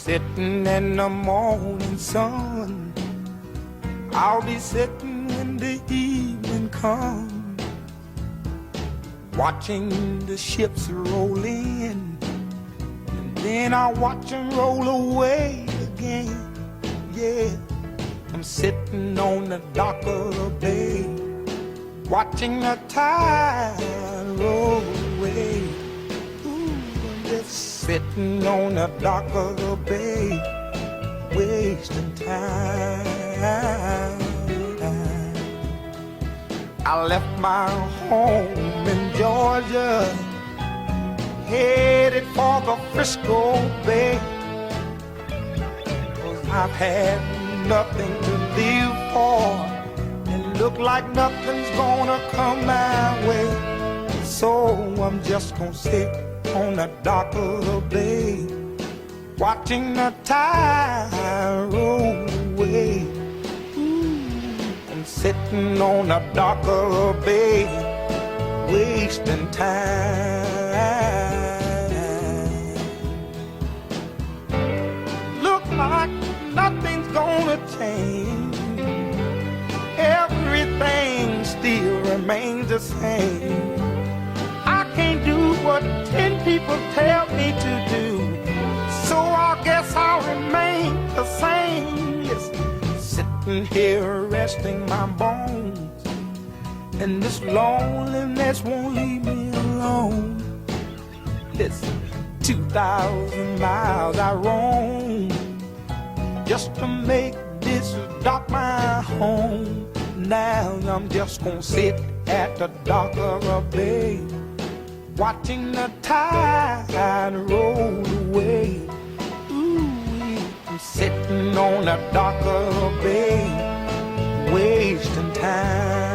Sitting in the morning sun, I'll be sitting when the evening comes, watching the ships roll in, and then I'll watch them roll away again. Yeah, I'm sitting on the dock of the bay, watching the tide roll away. Ooh, I'm just sitting on the dock of the bay, wasting time. I left my home in Georgia, headed for the Frisco Bay, 'cause I've had nothing to live for, and look like nothing's gonna come my way. So I'm just gonna sit on the dock of the bay, watching the tide roll away. Ooh, I'm sitting on the dock of the bay, wasting time. Look like nothing's gonna change, everything still remains the same. I can't do what 10 people tell me to do, so I guess I'll remain the same. Yes, sitting here resting my bones, and this loneliness won't leave me alone. Listen, 2,000 miles I roam just to make this dock my home. Now I'm just gonna sit at the dock of a bay, watching the tide roll away. Ooh, I'm sitting on the dock of a bay, wasting time.